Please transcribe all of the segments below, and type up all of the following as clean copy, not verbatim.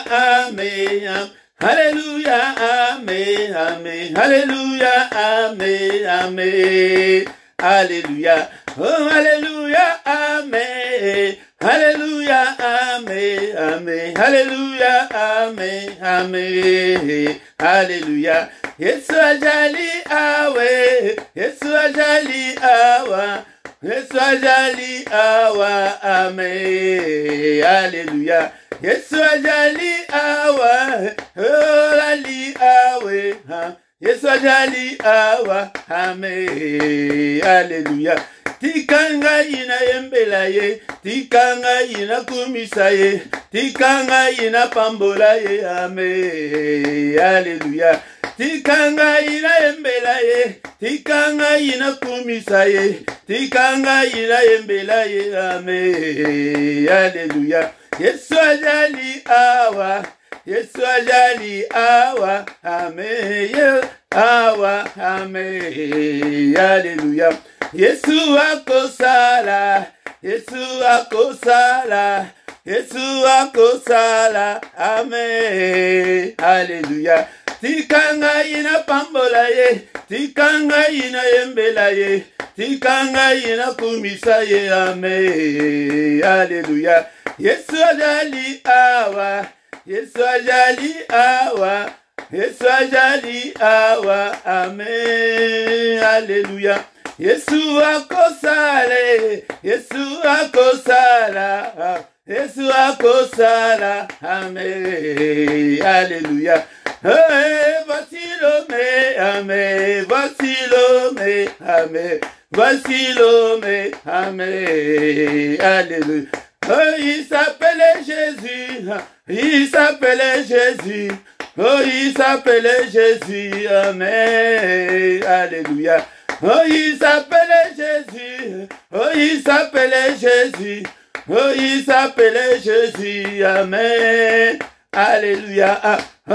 amen. Alléluia, amen, amen. Alléluia, amen, amen. Alléluia, oh alléluia, amen. Alléluia, amen, amen. Alléluia, amen, amen. Alléluia. Yesu ajali awe, Yesu ajali awa, Yesu ajali awa, amen. Alléluia. Yesu ajali awa, olali awe, Yesu ajali awa, amen. Alléluia. Tikanga ina yembela ye, tikanga ina kumisa ye, tikanga ina pambola ye, amen. Alléluia. Tikanga ina yembela ye, tikanga ina kumisa ye, tikanga ina yembela ye, amen. Alléluia. Yesu ajali awa, Yesu ajali awa, amen. Awa, amen. Alléluia. Yesu akosala, Yesu akosala, Yesu akosala, amen. Alléluia. Tikanga ina pambola ye, tikanga ina yembela ye, tikanga ina kumisa ye, amen. Alléluia. Yesu ajali awa, Yesu ajali awa, Yesu ajali awa, amen. Alléluia. Yesu akosale, Yesu akosala, Yesu akosala, amen. Alléluia. Voici l'homme, amen. Voici l'homme, amen. Voici l'homme, amen. Alléluia. Oh, il s'appelait Jésus, il s'appelait Jésus, oh, il s'appelait Jésus, amen. Alléluia. Oh, il s'appelait Jésus, oh, il s'appelait Jésus, oh, il s'appelait Jésus, amen. Alléluia. Oh,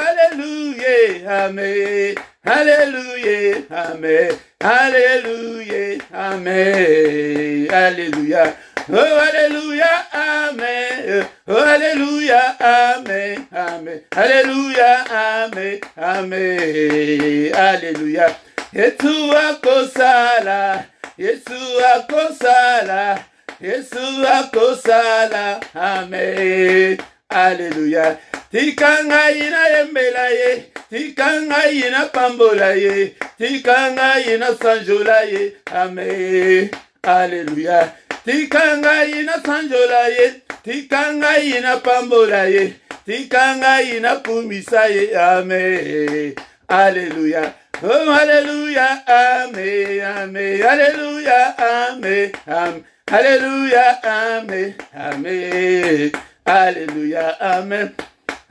alléluia, amen. Alléluia, amen. Alléluia, amen. Alléluia. Oh, alléluia, amen. Oh, alléluia, amen. Amen. Alléluia, amen. Amen. Alléluia. Yesu akosala, Yesu akosala, Yesu akosala, amen. Alléluia. Tikanga ina yembela ye, tikanga ina pambola ye, tikanga ina sanjola ye, amen. Alléluia. Tikanga ina sanjola ye, tikanga ina pambola ye, tikanga ina kumisa ye, amen. Alléluia. Oh, alléluia, amen, amen, alléluia, amen, amen, alléluia, amen, amen, alléluia, amen.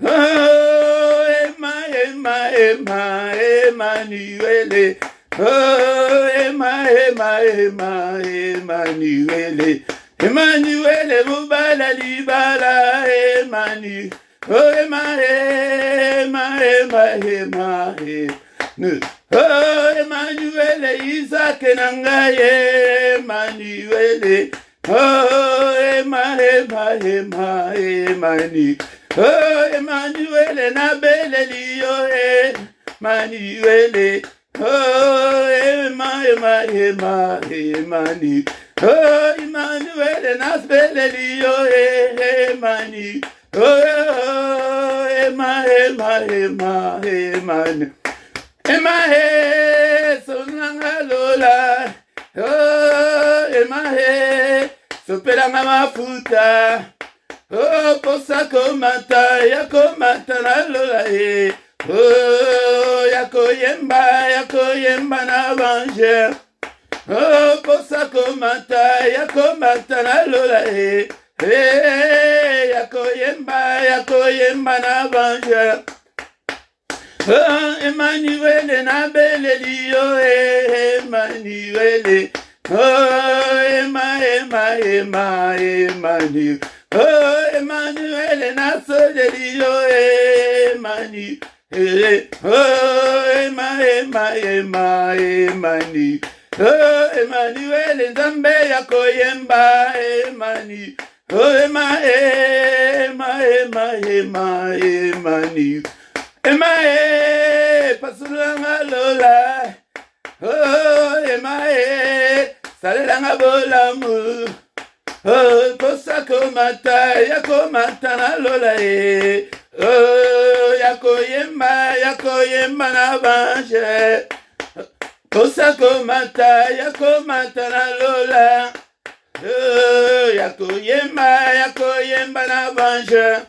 Oh, Emmanuel. Oh, Emmanuel. Emmanuel, mubala libala, Emmanuel. Oh, Emmanuel. Oh, Emmanuel, Isaac nangaye, Emmanuel. Oh, Emmanuel. Oh, Emmanuel, nabele liyo, Emmanuel. Oh, Emmanuel. Oh, Emmanuel, nasbele liyo, Emmanuel. Oh, Emmanuel. Emahe, sonanga lola, oh, Emahe, sopelanga mafuta, oh, posa komata, ya komata na lola e, oh, yako yemba na banjer, oh, posa komata, ya komata na lola e, yako yemba na banjer. Oh, Emmanuel, nabele liyo, Emmanuel. Oh, Emmanuel. Oh, Emmanuel, nasole liyo, Emmanuel. Oh, Emmanuel. Oh, Emmanuel, nzambe yako yemba, Emmanuel. Oh, Emma, Emma, Emma, Emma, Emma, Emma, Pasulanga Lola. Oh, Emma, Salanga Bolamu. Oh, Kosako Mata, Yako Matana Lola. Oh, Yako Yemba na Banche. Kosako Mata, Yako Matana Lola. Oh, Yako Yemba na Banche.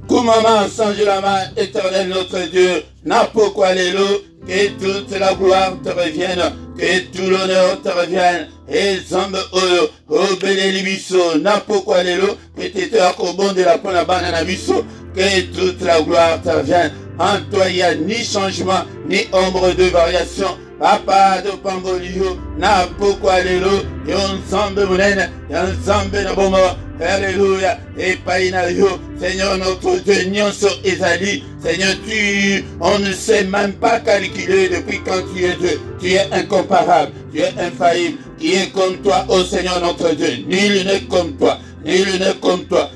Koumama, Sange la main, éternel notre Dieu, n'a pourquoi alléluia, que toute la gloire te revienne, que tout l'honneur te revienne, et Zambe Oyo, au Bénéli Bisso, n'a pourquoi alléluia, que tu te accobon de la Ponabana na Bisso, que toute la gloire te revienne. En toi, il n'y a ni changement, ni ombre de variation. Papa de Pambolio, n'a pourquoi alléluia, yon Zambe Mounen, yon Zambe Nabomo, alléluia, et Païnario, Seigneur notre Dieu, Nyonso Ezali, Seigneur, on ne sait même pas calculer depuis quand tu es Dieu. Tu es incomparable, tu es infaillible, qui est comme toi, ô Seigneur notre Dieu. Nul n'est comme toi, nul n'est comme toi.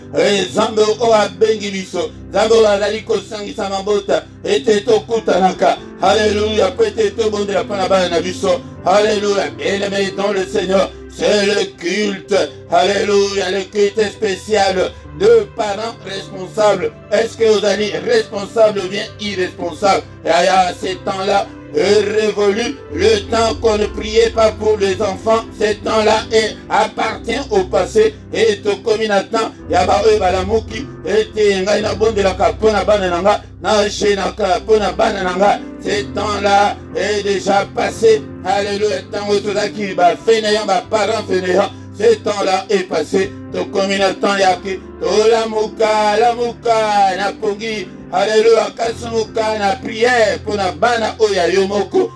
Zambo oa bengi biso, Zambo azali kosangi samambota, ete to kutanaka. Alléluia, pete to bonde la panabana na biso. Alléluia, bien-aimé dans le Seigneur. C'est le culte, alléluia, le culte spécial de parents responsables. Est-ce que vous allez responsable ou bien irresponsable? Et à ces temps-là, révolu, le temps qu'on ne priait pas pour les enfants, ce temps-là appartient au passé. Et tout comme il attend, il y a pas eu balamuki, et il y a une bonne de la capona banananga, na chena capona banananga. Ce temps-là est déjà passé. Alléluia, tant que tout ça qui va fainéant, parents fainéants. Ce temps-là est passé. Tout comme il attend, il y a qui, tout la mouka, na pongi. Alléluia, kasumuka, na prière pour na bana oya yomoko.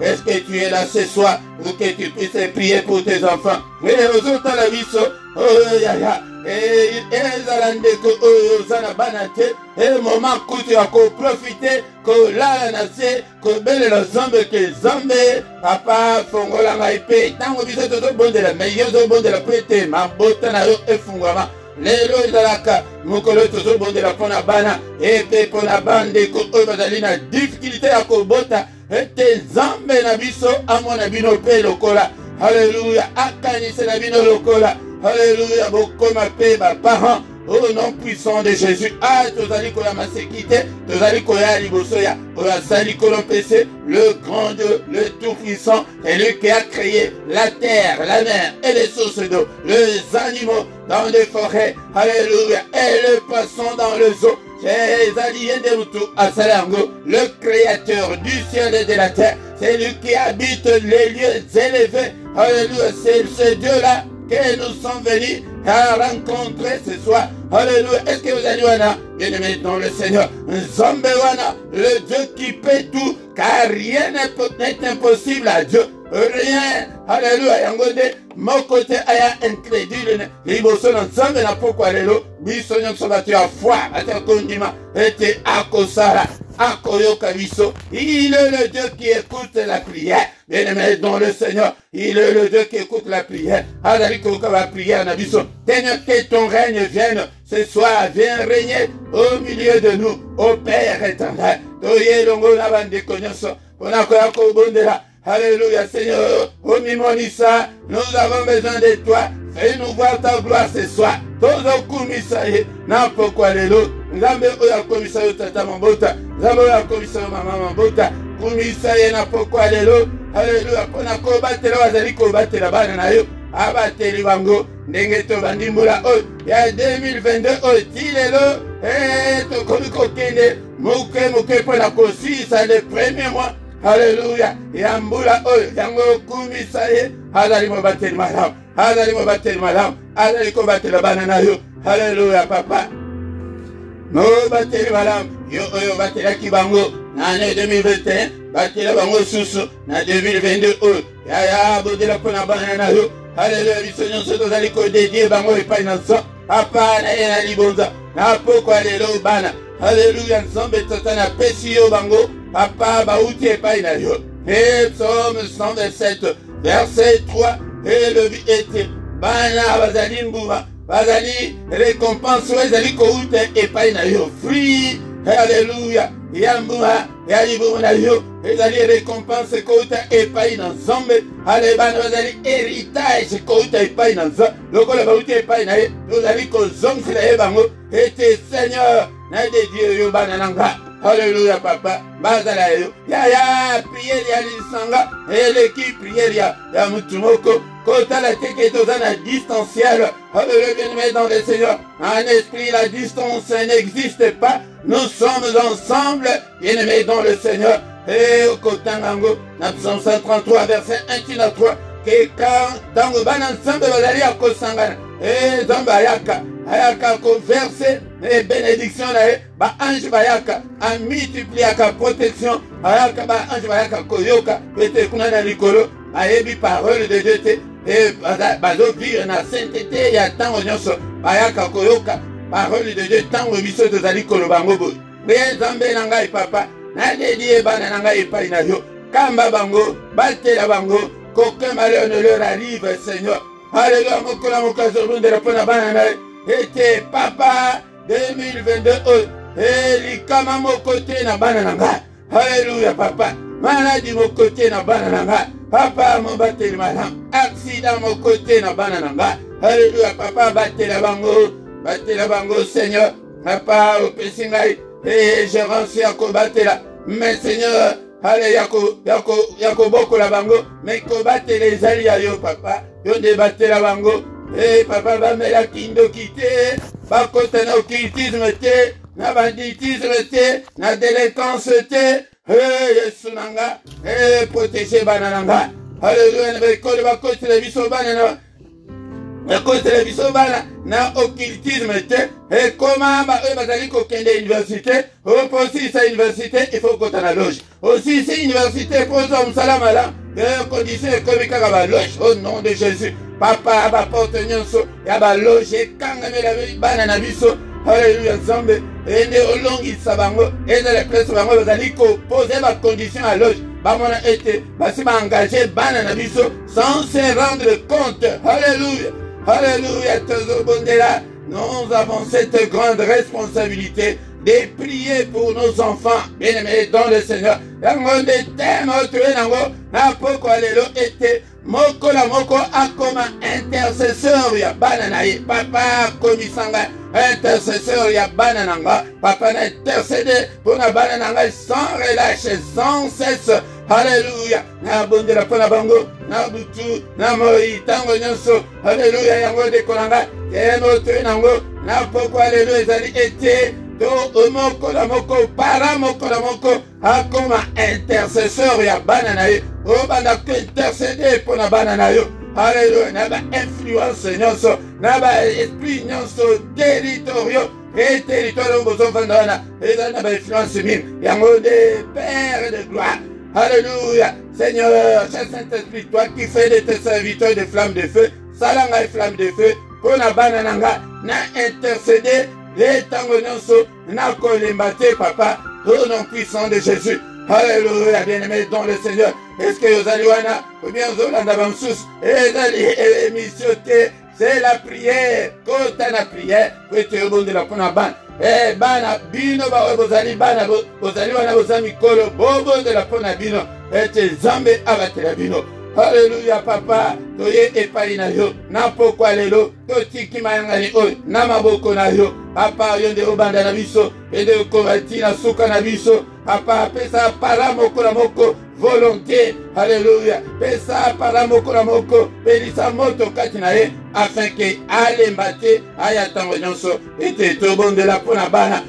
Est-ce que tu es là ce soir pour que tu puisses prier pour tes enfants? Mais aux autres la vie, oh ya ya, et ezalande ko ozana banate, et moment où tu as profité, que là na se, que belle la zambe que zambe, papa fongola maipe, tango biso toto bon de la meilleure bon de la prête, ma bota na yo e fungama. Lelo ezalaka mokolo toujours bon de la pona bana et pe pona bande ko oyo bazali na difficulté ya kobota ete zambe na biso amona bino pe lokola. Alléluia, akanise na bino lokola. Alléluia, bokoma pe ba parents au nom puissant de Jésus. Ah, tozali koya masekite, tozali koya libosoya, oya sali kolompese, le grand Dieu, le tout puissant, c'est lui qui a créé la terre, la mer et les sources d'eau, les animaux dans les forêts, alléluia, et les poissons dans les eaux. Le créateur du ciel et de la terre, c'est lui qui habite les lieux élevés. Alléluia, c'est ce Dieu-là que nous sommes venus à rencontrer ce soir. Alléluia. Est-ce que vous allez voir, bien-aimés dans le Seigneur, Zambewana, le Dieu qui peut tout, car rien n'est impossible à Dieu. Rien. Alléluia. Yangode, mon côté aya incrédule. Liboso na Zambe na pourquoi lelo. Biso nyonso batu ya foi. Ata kondima. Ete akosara. Akoyoka biso. Il est le Dieu qui écoute la prière. Bien-aimé dans le Seigneur. Il est le Dieu qui écoute la prière. Adali koka la prière na biso. Seigneur, que ton règne vienne. Ce soir, viens régner au milieu de nous. Ô Père éternel. Toye longo na bande konyoso. Onakoya ko bondela. Alléluia, Seigneur, au Mimonissa, nous avons besoin de toi. Fais-nous voir ta gloire ce soir. Tozo kumisaye, n'importe quoi les lots. Zambe oya komisayo tata mambota. Zambe oya komisayo mama mambota. Kumisaye n'importe quoi les lots. Alléluia, pona ko batela wazali ko batela bana na yo. Abateli bango, ndenge to bandimula oy. Ya 2022 oy, tilelo, to komiko kende. Muke pona kosisa le premier mois. Alléluia. Yambula oyo yango kumisaye. Azali mo bateli malam. Azali mo bateli malam. Azali ko batela banana yo. Alléluia papa. Mo bateli malam. Yo oyo batela kibango. L'année 2021 batela bango susu na 2022 oyo. Ya bodela pona banana yo. Alléluia. Bisonyo soto zali ko dédié bango epai na so. Papa na yena libonza. Na pokwa lelo bana. Alléluia. Nzambe tata pesi yo bango. Papa, baouti epai na yo. Et psaume 127, verset 3. elobi ete bana bazali mbuba bazali récompense ezali kouta epai na yo fruit Alléluia. Yambuha, yalibu na yo. Ezali récompense kouta epai na Nzambe. Alebana bazali héritage kouta epai na Nzambe. Lokola bauti epai na ye. Ozali kozongisa ye bango. Ete Seigneur, na de Dieu yo bana nanga. Alléluia papa. Bazala yo. Ya prière ya lisanga. Eleki prière ya mutumoko. Kota la teke tozana distanciel. Alléluia bien-aimé dans le Seigneur. En esprit la distance n'existe pas. Nous sommes ensemble, bien-aimés dans le Seigneur. Et au Kotangango, Psaume 133, verset 1 à 3, que quand Tango Ban ensemble, Bazali à Kosangana, et Zambayaka, Ayaka ko verset, et bénédiction, ba ange Bayaka, a multiplié à protection, Ayaka ba ange Bayaka Koyoka, Pete Kunana Nikolo, Ayebi parole de Dieu, et Bazo vire na sainteté, ya Tango Nyoso, Bayaka Koyoka. Parole de Dieu, tant que biso tozali kolobango boy. Bien Nzambe na ngai papa, na dédié bana na ngai epai na yo. Kamba bango, batela bango, qu'aucun malheur ne leur arrive, Seigneur. Alléluia, mokola mokazo runde la pona bana na. Ete papa 2022 likama mokote na bana na ngai. Alléluia papa. Maladie mokote na bana na ngai. Papa mo batela malam. Accident mokote na bana na ngai. Alléluia papa batela bango. Batela bango Seigneur, papa au pesingai, et je renonce à combattre là. Mais Seigneur, allez yako boko la bango, mais combattre les alliés yo papa, yo débattre la bango, et papa va me la kindo quitter, va côté na occultisme te, na banditisme te, na délinquance te, Yesu nanga, protéger banananga, alléluia, mais quand va côté les biso banana. À cause de l'émission, na occultisme, et comment bazali kokende université, pour aussi sa université, il faut qu'on la loge. Aussi, c'est université, pour ça, salama là, condition économique à la loge, au nom de Jésus. Papa, va porter nyonso, ya ba loge, kanga la banana biso, alléluia, Nzambe, et ne olongi sabango, et dans la presse bango, bazali ko poser ma condition à loge. Bamona été, basi ba engagé banana biso, sans se rendre compte, alléluia. Alléluia, nous avons cette grande responsabilité de prier pour nos enfants, bien-aimés dans le Seigneur. Yango de thème autre nango na poko alelo ete moko la moko akoma intercesseur ya banana ye papa komisanga intercesseur ya banana papa na intercéder pour na banana sans relâche sans cesse. Alléluia. Na bondela pona bango na butu na moi tango nyonso. Alléluia yango de kolanga eno to nango na poko alléluia ezali ete to moko la moko para moko la moko akoma intercesseur ya banana ye o banda ko intercéder pona banana yo. Alléluia na ba influence nyonso na ba esprit nyonso territoriaux et territoire bozo vandana ezali na ba influence min yango de Père de gloire. Alléluia. Seigneur, Saint-Esprit, toi qui fais de tes serviteurs des flammes de feu, salanga et flammes de feu, pour la banananga, na intercéder, les tangononso, na kolembate, papa, au nom puissant de Jésus. Alléluia, bien-aimé dans le Seigneur. Est-ce que vous allez wana, ou bien vous allez en sous, et vous allez émissionner, c'est la prière, quand la prière, vous êtes au bon de la ponaban. Eh bana bino ba bozali bana bozali wana bozami kolo bobo de la pona bino ete Nzambe abatela bino. Alléluia papa toye epai na yo na pokwa lelo totiki mayangani oyo na maboko na yo papa yo nde obanda na biso ede okovati na suka na biso papa pesa para moko na moko volonté. Alléluia pesa para moko na moko pelisa moto kati na ye afin que alembate aya tango nyonso ete tobondela pona bana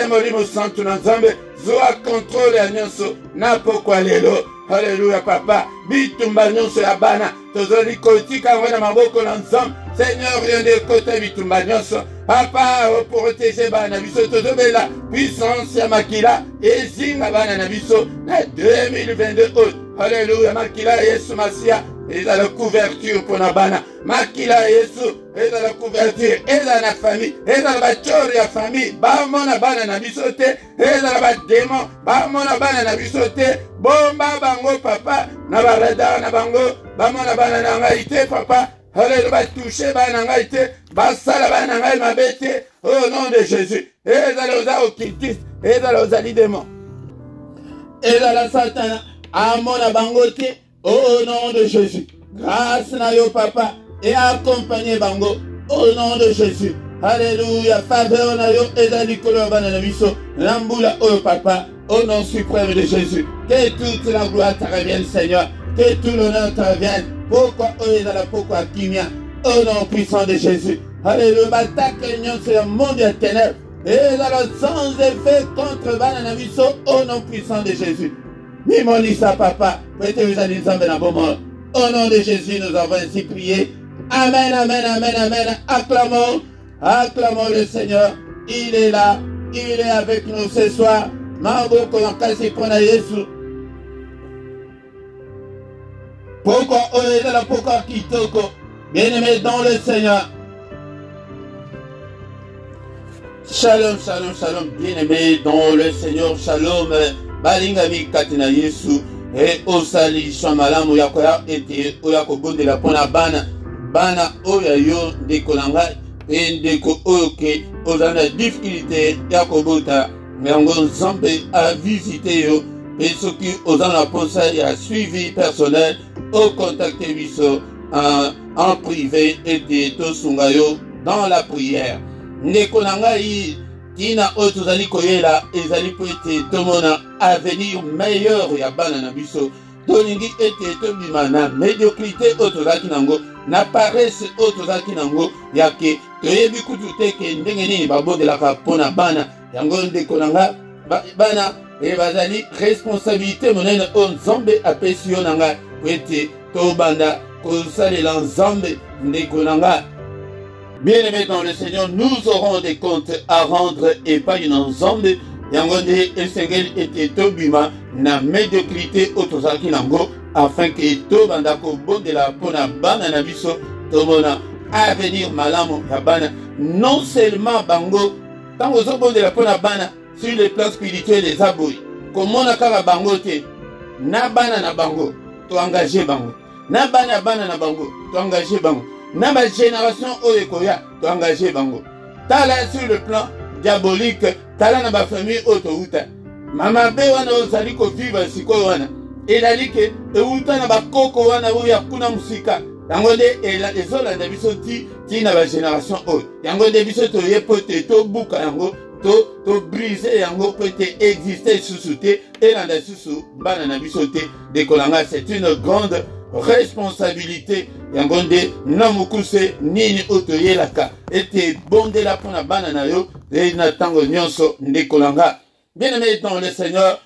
molimo santu na Nzambe zwa contrôle ya nyonso na pokwa lelo. Alléluia papa bitumba nyonso ya bana tozoli kotika yango na maboko na Nzambe. Seigneur yo nde kota bitumba nyonso papa oprotéger bana biso tozobela puissance ya makila ezinga bana na biso na 2022. Alléluia makila Yesu Masia eza la couverture pour na bana makila Yesu eza la couverture eza na famille eza na bachori ya famille bamona bana na biso te eza na badémon bamona bana na biso te bomba bango papa na barada na bango bamona bana na ngai te papa allez va toucher bana ngai te basala bana ngai mabete au nom de Jésus et dans les occultistes et dans les démons et dans la Satan amona bango te au nom de Jésus grâce na yo papa et accompagner bango au nom de Jésus. Alléluia. Faveur na yo ezali kolo bana na biso lambula o papa au nom suprême de Jésus. Que toute la gloire te revienne Seigneur. Que tout l'honneur te revienne. Pourquoi o ezala pourquoi kimia au nom puissant de Jésus. Alléluia. Batak union sur le monde des ténèbres. Et dans le sans effet contre bana na biso au nom puissant de Jésus. Mimonisa papa. Peut-être vous allez nous emmener à bon mort. Au nom de Jésus nous avons ainsi prié. Amen, amen, amen, amen. Acclamons. Acclamons le Seigneur, il est là, il est avec nous ce soir. Pourquoi on est là, pourquoi Kitoko, bien-aimé dans le Seigneur. Shalom, shalom, shalom, bien-aimé dans le Seigneur, shalom, balingami katina Yesu, et osali shamalam yakoya ete oyakobo de la pona bana oyayo de kolanga. Et ndeko oke ozana difficulté yakobota yango nzambe a visité yo et ce qui ozana pensa ya suivi personnel au contacter biso en privé et de tosunga yo dans la prière ndeko nangai tina otozali koyela ezali poete tomona avenir meilleur ya bana na biso tolingi ete tobima na médiocrité otozaki nango na paresse otozaki nango yake toyebi kutu te ke ndenge nini babondelaka mpona bana yango ndeko nanga bana bazali responsabilité monene oyo nzambe apesi yo nanga po ete tobanda kosalela nzambe ndeko nanga. Bien-aimés dans le Seigneur, nous aurons des comptes à rendre epai na nzambe yango nde esengeli ete tobima na médiocrité otozalaki nango afin que tobanda kobondela mpona bana na biso tomona avenir malamu ya bana non seulement bango tango ozobondela mpona bana sur le plan spirituel eza boye komona kaka bango te na bana na bango toengage bango na bana na bango toengage bango na bagénération oyo ekoya toengage bango tala sur le plan diabolique tala na bafamille oyo touta mamabe wana ozali kovivre sikoyo wana elali ke euta na bakoko wana oyo ya kuna mosika yango nde ezolanda biso ti na bagénération oyo yango nde biso toye po te tobuka yango tobrise yango po ete existe lisusu te elanda lisusu bana na biso te dekolanga. C'est une grande responsabilité yango nde na mokuse nini oyo toyelaka ete bondela mpona bana na yo na ntango nyonso ndekolanga. Bien-aimé dans le Seigneur,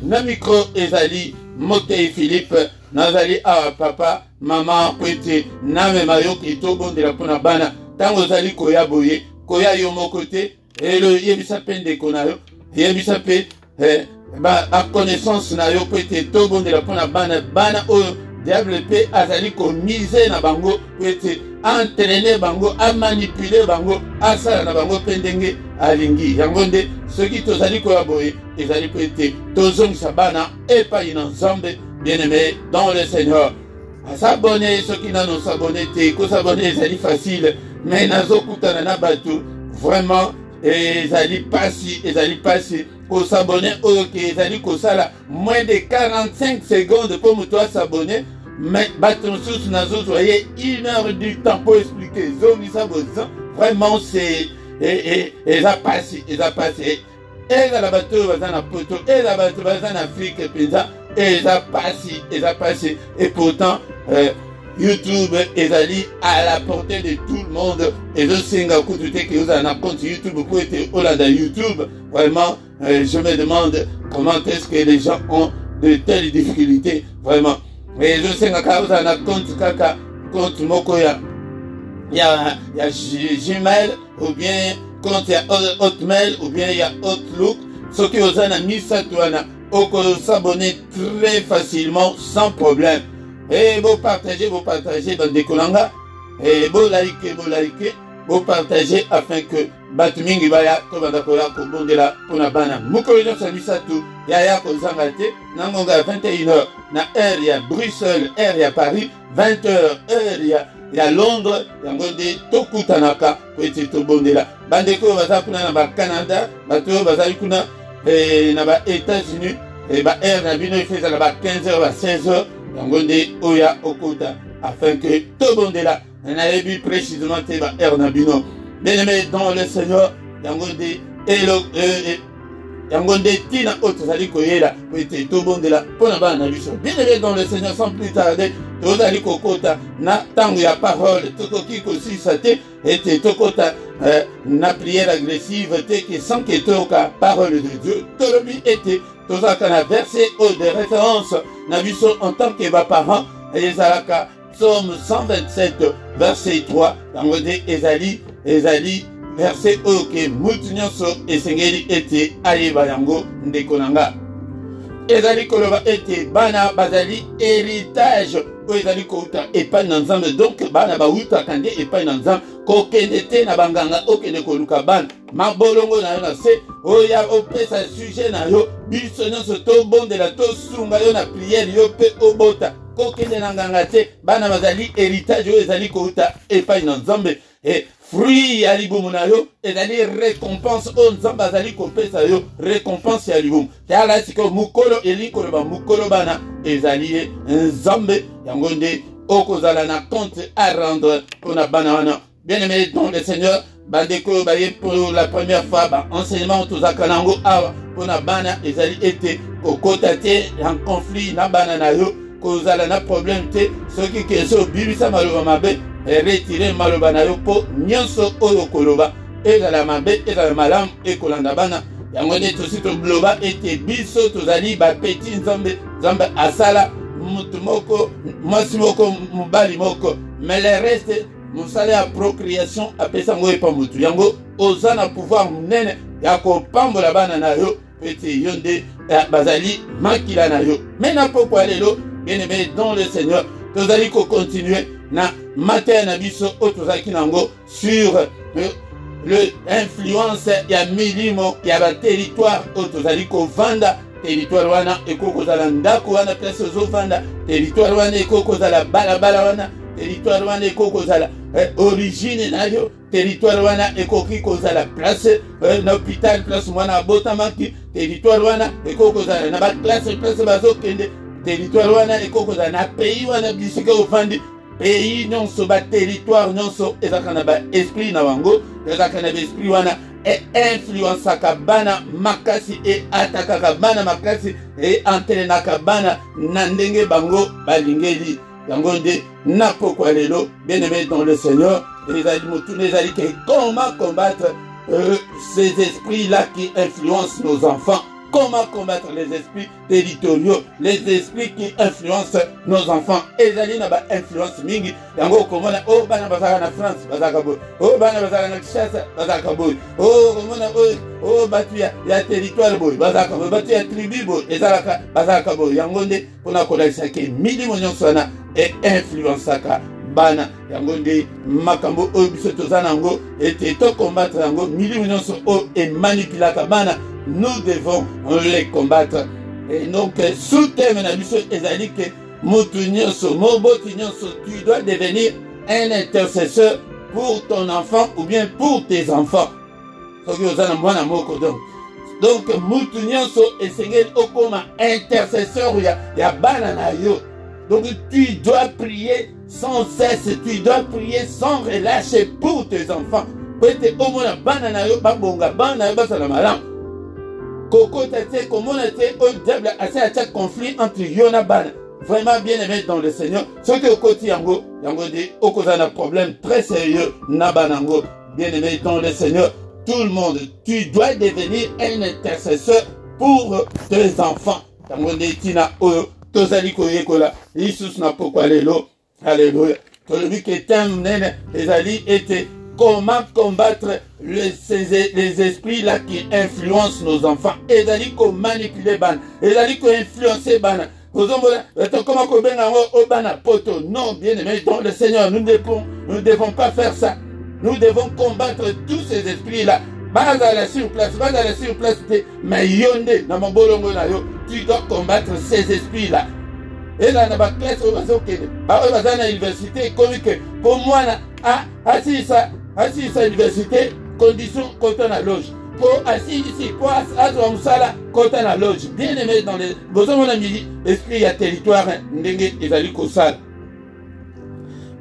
na micro ezali Motei Philippe nazali awa papa mama po ete namema yo ke tobondela mpona bana ntango ozali koya boye koya yo moko te elo yebisa mpe ndeko na yo yebisa mpe connaissance na yo po ete tobondela mpona bana oyo diable mpe azali komise na bango po ete entraîner bango amanipule bango asala na bango mpe ndenge alingi yango nde soki tozali koya boye ezali po ete tozongisa bana epai na nzambe. Bien-aimé dans le Seigneur, s'abonner soki nano s'abonner te kosabonner ezali facile mais nazokutana na bato vraiment ezali pasi kosabonner oyo ke ezali kosala moins de 45 secondes pour moto s'abonner mais bato mosusu nazozoye 1 heure du temps pour expliquer zongisa boza vraiment c'est eza pasi ezala bato oyo baza na poto ezala bato baza na Afrique mpenza eza pasi et pourtant YouTube ezali à la portée de tout le monde et je singa kutu te ke ozala na compte YouTube pour être olanda YouTube vraiment je me demande comment est-ce que les gens ont de telles difficultés vraiment et je singa ka ozala na compte moko ya Gmail ou bien compte ya Hotmail ou bien ya Outlook soki ozala na misato wana oko s'abonner très facilement sans problème et vous partagez bandeko nanga et vous likez vous partagez afin que Batumingi Baya, Tobandakola, Kobondela, Ponabana, Mukolion Salisatu, Yaya Kozangate, Nangonga 21h, na heure ya Bruxelles, heure ya Paris, 20h, heure ya Londres, Yangonde, Tokutanaka, Kwete Tobondela. Bandeko baza kuna na Canada, bato baza kuna na ba États-Unis, et ba heure na bino ifeza na ba 15h, ba 16h, Yangonde Oya Okuta, afin que Tobondela. On avait vu précisément Teba Ernabino. Bien-aimé dans le Seigneur, Yangonde Tina Otosali Koyela, Pete Tobondela, Ponaba Nabiso. Bien-aimé dans le Seigneur, sans plus tarder, Tozali Kokota, Na Tangu ya parole, Tokoki Kosi Sate, et Tokota, na prière agressive, Teke sans que Toka, parole de Dieu, Tolobi était, Tozakana verset de référence, Nabiso en tant que parent, et Zalaka. Psaume 127, verset 3, Yangonde Ezali, verset oke, Mutunyoso, Esengeli ete, Ayeba Yango, Ndekonanga. Ezali Koloba ete, Bana Bazali, héritage, Ezali Kouta, Epai Nanzam, donc Bana Bauta Kande, Epai Nanzam, Kokenete Nabanganga, Okene Koluka Ban, Mabolongo na yo na se, Oya Opesa sujet na yo, Bisonyoso to bon de la to sunga yo na prière yo pe obota. Kokende nanganga te bana bazali héritage oyo ezali kouta epai na Nzambe et fruit ya libumu na yo ezali récompense oyo Nzambe azali kopesa yo récompense ya libumu tala siko mukolo eli koloba mukolo bana ezali Nzambe yango nde okozala na compte à rendre pona bana wana. Bien-aimé dans le Seigneur, bandeko baye pour la première fois enseignement tozaka nango awa pona bana ezali ete kokota te en conflit na bana na yo kozala na problème te soki keso bibisa maloba mabe retire maloba na yo po nyonso oyo koloba ezala mabe ezala malamu ekolanda bana yango nde tosi toloba ete biso tozali bapeti Nzambe asala mutu moko mwasi moko mobali moko mais le reste mosala ya procréation apesa ngo epa mutu yango oza na pouvoir munene ya kopambola bana na yo pete yo nde bazali makila na yo mais na pokwa lelo. Bien-aimé dans le Seigneur, nous allons continuer na matin na biso otozaki nango sur l'influence ya milimo ya ba territoire otozali ko vanda territoire wana ekokozala ndako wana place ozovanda territoire wana ekokozala balabala wana territoire wana ekokozala origine nayo territoire wana ekoki kozala place na hôpital place mwana abotamaki territoire wana ekokozala na ba classe place bazokende territoire wana ekokoza na pays wana bisika ofandi pays nyonso ba territoire nyonso ezaka na ba esprit na wango ezaka na esprit wana e influence ka bana makasi e ataka bana makasi e entraînaka bana na ndenge bango balingeli yango nde na pokwa lelo. Bien-aimé dans le Seigneur, ezali que comment combattre ces esprits là qui influencent nos enfants. Comment combattre les esprits territoriaux, les esprits qui influencent nos enfants. Ezali na ba influence mingi. Yango komona o bana bazaka na France bazaka boy. O bana bazaka na Kinshasa bazaka boy. O komona o batu ya territoire boy bazaka boy. Batu ya tribu boy ezalaka bazaka boy. Yango nde pona kolakisa ke milimo nyonso na e influence ka bana yango nde makambo oyo biso toza nango ete to combattre yango milimo nyonso o e manipulaka bana. Nous devons les combattre. Et donc, sous-thème na biso ezali ke mutu nyonso, moboti nyonso, tu dois devenir un intercesseur pour ton enfant ou bien pour tes enfants. Soki ozana mwana moko donc mutu nyonso esengeli okoma intercesseur ya bana na yo. Donc tu dois prier sans cesse, tu dois prier sans relâche pour tes enfants. Pete omona bana na yo babonga bana yo basala malamu. Koko tete, comment était au diable assez à chaque conflit entre Yona Bana. Vraiment bien aimé dans le Seigneur. Ce que Koti Yango, Yango dit, Okozana un problème très sérieux, Nabanango. Bien aimé dans le Seigneur, tout le monde, tu dois devenir un intercesseur pour tes enfants. Yango dit, Tina Oyo, Tozali Koyekola, Isus n'a pas quoi l'élo. Alléluia. Celui qui t'aime, les alliés étaient. Comment combattre les esprits là qui influencent nos enfants? Et d'aller manipuler ban, et d'aller influencer ban. Comment qu'on bana poto? Non, bien aimé, dans le Seigneur, nous ne devons pas faire ça. Nous devons combattre tous ces esprits-là. Bazala sur place, mais yonde, dans mon bolongo na yo, tu dois combattre ces esprits-là. Et là, dans ma classe, on va se à l'université, comme que pour moi, assis à l'université, condition quand on a loge. Pour assis ici, pour assis quand on a loge. Bien aimé dans les besoins, mon ami, esprit à territoire, n'engue, ils allaient qu'au sale.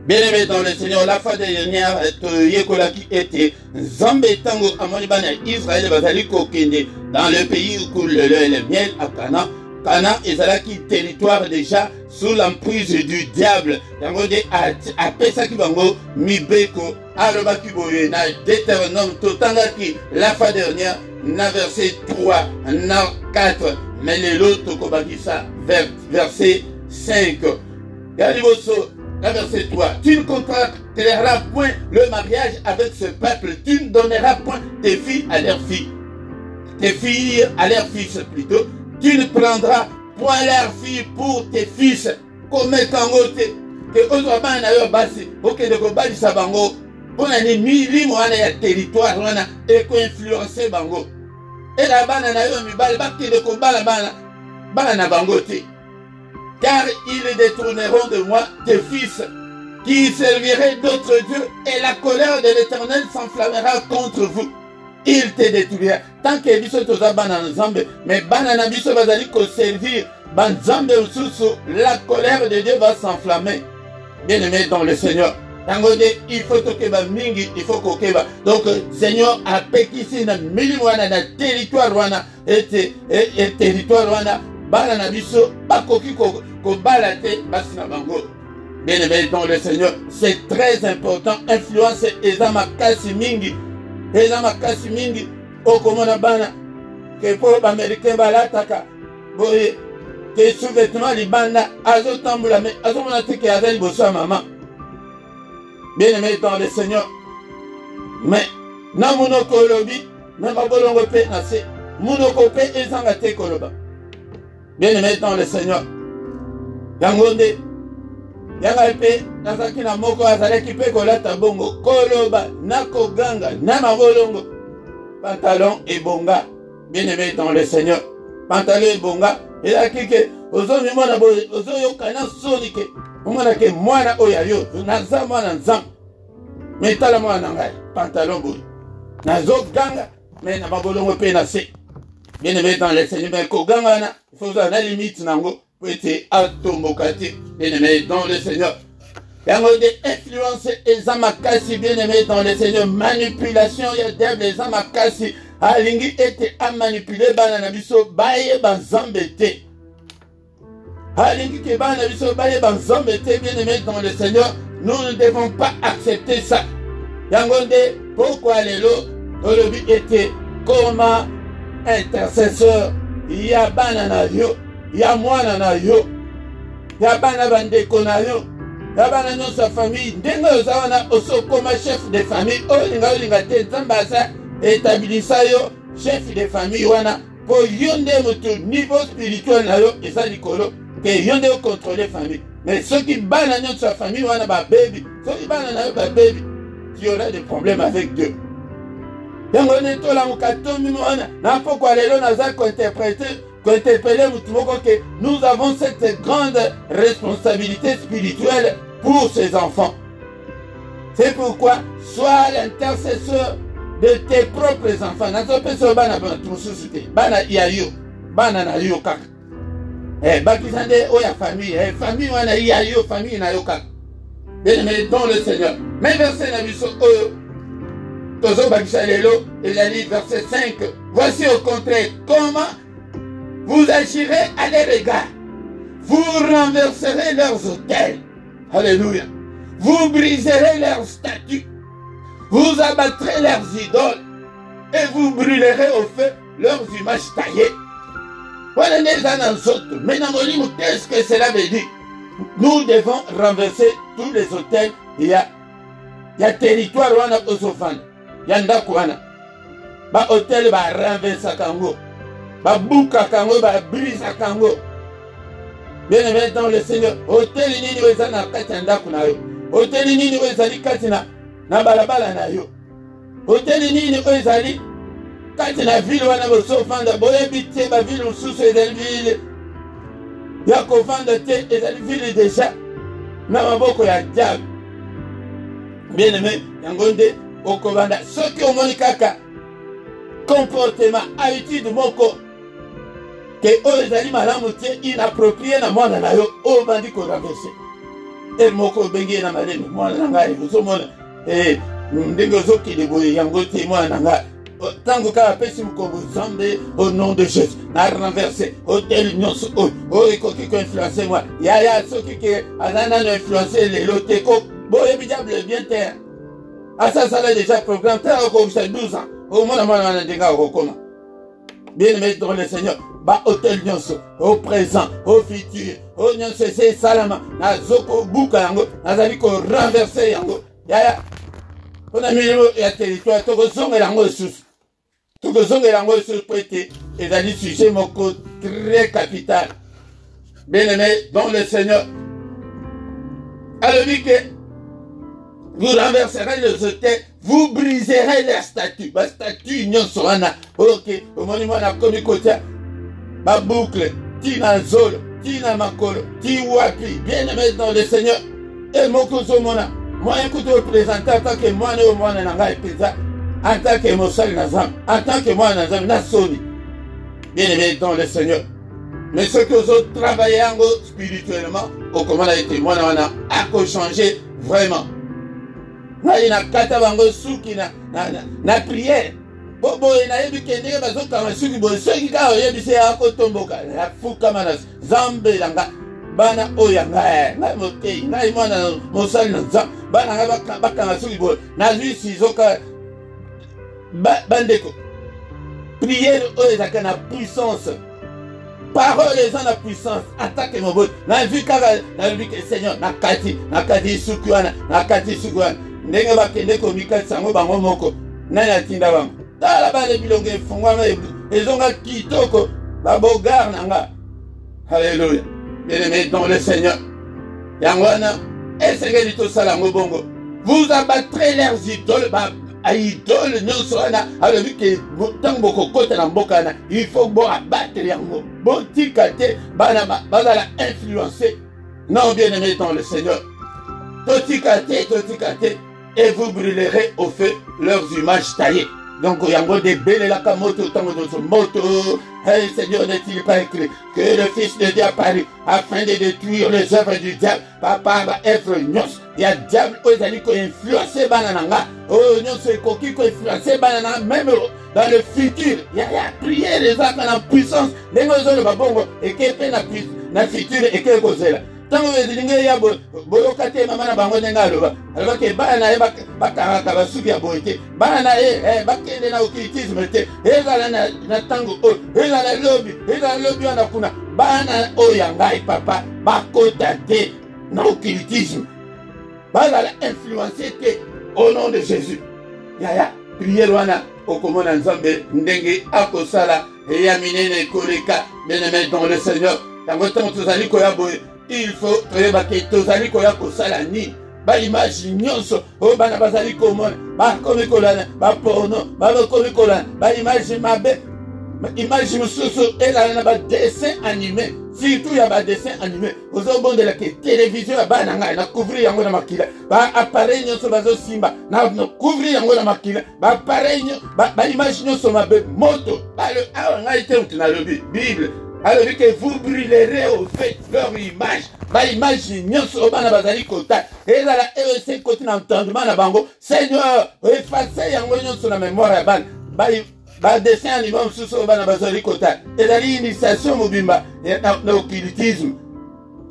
Bien aimé dans le Seigneur, la fois dernière, Yekola qui était Zambé Tango Amonibana Israël Bazali Kokende dans le pays où coule le lait et le miel à Cana. Cana est là qui territoire déjà sous l'emprise du diable. Yango de a pesa ki bango mibeko aroba ki boye na Deutéronome totanga ki la fois dernière na verset 3 na 4 mais les autres kobakisa verset 5. Yaliboso la verset 3, tu ne contracteras point le mariage avec ce peuple, tu ne donneras point tes filles à leurs filles, tes filles à leurs fils plutôt, tu ne prendras point leurs filles pour tes fils, comme kangote, que Ozoban a eu bassi, ok, de Kobali Sabango, on a des milliers de territoire, on a influencé Bango. Et la banane a eu un bal, de Kobala Bana Bangote. Car ils détourneront de moi tes fils, qui serviraient d'autres dieux, et la colère de l'Éternel s'enflammera contre vous. Il te détruira. Tant que biso toza banana zambe, mais banana biso bazali ko servir, ban zambe ususu, la colère de Dieu va s'enflammer. Bien aimé dans le Seigneur. Il faut tokeba mingi, il faut kokeba. Donc, Seigneur a péquissi na miliwana na territoire wana, et territoire wana, banana biso, bakoki ko balate basina bango. Bien aimé dans le Seigneur, c'est très important. Influence ezama kasi mingi, okomona bana, que pour l'Américain balataka, boye, que sous-vêtement libana, azo tambula, mais azo monate que azel bossa maman. Bien aimé dans le Seigneur, mais na monoko lobi, na babolongo pe nase, monoko pe ezanga te koloba. Bien aimé dans le Seigneur. Yangonde, Yangape, Nazaki na moko azaleki pe kolata bongo, koloba, nako ganga, na mabolongo, pantalon et bonga. Bien aimé dans le Seigneur. Pantalon et bonga, et la kike, ozo mimona boye, ozo yokana sonike, omona ke mwana oyayo, naza mwana nzam. Metala mwana ngai, pantalon boye. Nazo ganga, mais na mabolongo pe na se. Bien aimé dans le Seigneur, mais koganga na, il faut que la limite nango. Pour être automocratique, bien-aimé dans le Seigneur. Il y a des influences et zamakasi, bien-aimé dans le Seigneur. Manipulation, il y a des les zamakasi. Alingi était à manipuler, bananabiso, baye banzambete. Alingi ke bananabiso, baye banzambete, bien-aimé dans le Seigneur. Nous ne devons pas accepter ça. Yangonde, pourquoi les lots, le but était comment intercesseur, il y a bananavio. Ya mwana na yo, ya bana bandeko na yo, ya bana nyonso ya famille, ndenge oza wana osokoma chef de famille, olinga te nzambe asa etabilisa yo chef de famille wana, po yo nde moto niveau spirituel na yo eza likolo, ke yo nde okontrole famille. Mais soki bana nyonso ya famille wana ba baby, soki bana na yo ba baby, tu auras des problèmes avec Dieu. Yango ne tola mukatomi wana, na pokwa lelo naza ko interpréter que nous avons cette grande responsabilité spirituelle pour ces enfants. C'est pourquoi sois l'intercesseur de tes propres enfants. Bana yayo, bana na yo kaka. Bakisande oya famille, famille wana yayo, famille na yo kaka. Bien-aimé dans le Seigneur. Mais verset na biso oyo, tozo bakisa lelo, il a dit verset 5. Voici au contraire comment vous agirez à les regards. Vous renverserez leurs autels. Alléluia. Vous briserez leurs statues. Vous abattrez leurs idoles. Et vous brûlerez au feu leurs images taillées. Voilà les autres. Maintenant, qu'est-ce que cela veut dire? Nous devons renverser tous les autels. Il y a territoire où on a osofan. Il y a ndakouana. Ba hôtel va renverser kango. Babuka kango, ba brisa kango. Bien aimé dans le Seigneur. Hôtel nini wezana kati ndako na yo. Hôtel nini wezali kati na na balabala na yo. Hôtel nini ezali kati na ville wana bosofanda boyebi te ba ville mosusu ezali ville ya kovanda te ezali ville déjà na maboko ya diable. Bien aimé yango nde okovanda soki omoni kaka comportement habitude moko ke oyo ezali malamu te inapproprié na mwana na yo oyo bandi koranverse e moko obengi na malemi mwana na ngai ozomona ndenge ozokende boye yango te mwana na ngai tango kaka apesi mokongo nzambe au nom de Jésus na renverse hôtel nyonso oyo ekoki koinfluence mwa yaya soki ke aza nano influence lelo te boyebi diable bien te asasala déjà programme ntango okokisa 12 ans omona mwana wana ndenge akokoma. Bien aimé dans le Seigneur, ba hôtel nyonso au présent au futur au nyonso ese salama nazoko buka yango nazali ko renverser yango yaya ona milimo ya territoire tokozongela yango lisusu tokozongela yango lisusu po ete ezali sujet moko très capital. Bien aimé dans le Seigneur, alobi ke vous renverserez les hôtels, vous briserez les statues. Ba statue nyonso wana ok omoni mwana komi kotia ba boucle tina zolo tina makolo ti wapi. Bien aimé dans le Seigneur, et moko zomona moi écoute représenter en tant que mwana o mwana na ngai peza en tant que mosali na zam en tant que mwana na zam na soni. Bien aimé dans le Seigneur, mais ce que vous travaillez en spirituellement au comment a été mwana wana a changer vraiment. Na kata bango suki na prière bobo na yebi kendenge bazokanga suki bo soki ka yebi se akotomboka ya fuka mana zambe langa bana oyanga na motei na imana mosali na zam bana nga bakanga suki bo na zui zoka bandeko prière oyaka na puissance parole eza na puissance attaque mobot na vu kaka na vu que Seigneur na kati suki wana na kati suki wana ndenge bakende komikatisa yango bango moko nani atinda bango tala bale bilongo efungwama ezonga kitoko babogar na nga. Alléluia. Bien-aimé dans le Seigneur yango wana esengeli tosala yango bongo vous abattrez leurs idoles idole nyonso wana alobi ke ntango bokokota na mboka wana il faut boabattre yango botika te bana bazala influencé. Non, bien-aimé dans le Seigneur, totika te et vous brûlerez au feu leurs images taillées. Donc, yango de belelaka moto tango de moto. Hey Seigneur, n'est-il pas écrit que le Fils de Dieu apparu afin de détruire les œuvres du diable? Papa va être nyos. Il y a diable qui a influencé banananga. Oh nyos koki ko influencer banana même dans le futur. Il y a prié les actes en puissance. Nengo zolo babongo et que na futur et que kozela. Tango ezilinge ya boyoka te mama na bango ndenga aloba aloba ke bana na ye bakangaka basuki ya boye te bana na ye bakende na occultisme te ezala na tango oyo ezala lobi wana kuna bana oyo ya ngai papa bakota te na occultisme bazala influencé te au nom de Jésus. Yaya prière wana okomona nzambe ndenge akosala eya minene ekoleka. Bien-aimé dans le Seigneur, tango tango tozali koya boye il faut que tozali koya kosala ni ba image nyonso o bana bazali komona ba komi kolana ba porno ba komi kolana ba image mabe image mususu elala na ba dessin animé surtout ya ba dessin animé ozobondela ke télévision ya bana ngai na couvrir yango na makila ba appareil nyonso bazosimba na couvrir yango na makila ba appareil ba image nyonso mabe moto ba le awa ngai te mutuna lobi Bible. Alors que vous brûlerez au fait leur image. Ba image nyonso bana bazali kota. Et là EEC côté d'entendement na bango. Seigneur, effacez yango nyonso na mémoire ya bana. Ba dessin animé suso bana bazali kota. Et la initiation mobimba na occultisme.